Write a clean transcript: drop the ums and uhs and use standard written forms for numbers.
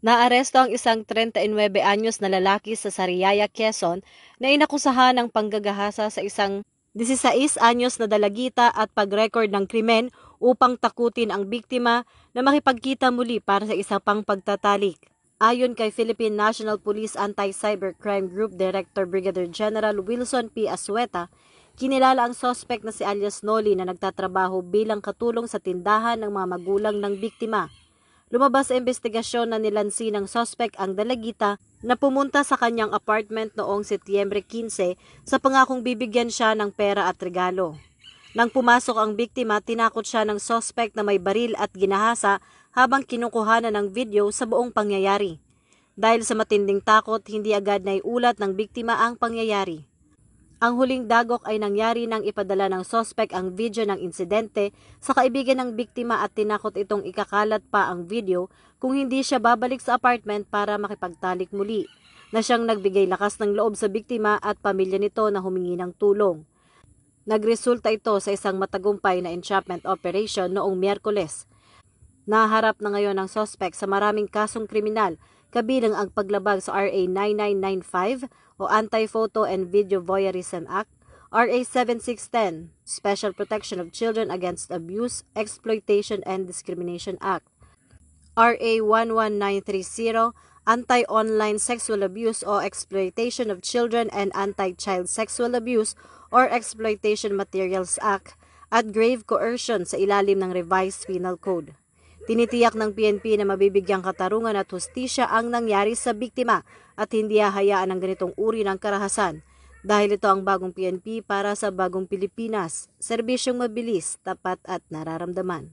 Naaresto ang isang 39 anyos na lalaki sa Sariaya, Quezon na inakusahan ng panggagahasa sa isang 16 anyos na dalagita at pag-record ng krimen upang takutin ang biktima na makipagkita muli para sa isang pang pagtatalik. Ayon kay Philippine National Police Anti-Cybercrime Group Director Brigadier General Wilson P. Asueta, kinilala ang sospek na si alias Noli na nagtatrabaho bilang katulong sa tindahan ng mga magulang ng biktima. Lumabas sa investigasyon na nilansi ng sospek ang dalagita na pumunta sa kanyang apartment noong Setyembre 15 sa pangakong bibigyan siya ng pera at regalo. Nang pumasok ang biktima, tinakot siya ng sospek na may baril at ginahasa habang kinukuhanan ng video sa buong pangyayari. Dahil sa matinding takot, hindi agad naiulat ng biktima ang pangyayari. Ang huling dagok ay nangyari nang ipadala ng sospek ang video ng insidente sa kaibigan ng biktima at tinakot itong ikakalat pa ang video kung hindi siya babalik sa apartment para makipagtalik muli, na siyang nagbigay lakas ng loob sa biktima at pamilya nito na humingi ng tulong. Nagresulta ito sa isang matagumpay na entrapment operation noong Miyerkules. Naharap na ngayon ang sospek sa maraming kasong kriminal, kabilang ang paglabag sa RA 9995 o Anti-Photo and Video Voyeurism Act, RA 7610, Special Protection of Children Against Abuse, Exploitation and Discrimination Act, RA 11930, Anti-Online Sexual Abuse o Exploitation of Children and Anti-Child Sexual Abuse or Exploitation Materials Act, at grave coercion sa ilalim ng Revised Penal Code. Tinitiyak ng PNP na mabibigyang katarungan at hustisya ang nangyari sa biktima at hindi hahayaan ang ganitong uri ng karahasan dahil ito ang bagong PNP para sa bagong Pilipinas, serbisyong mabilis, tapat at nararamdaman.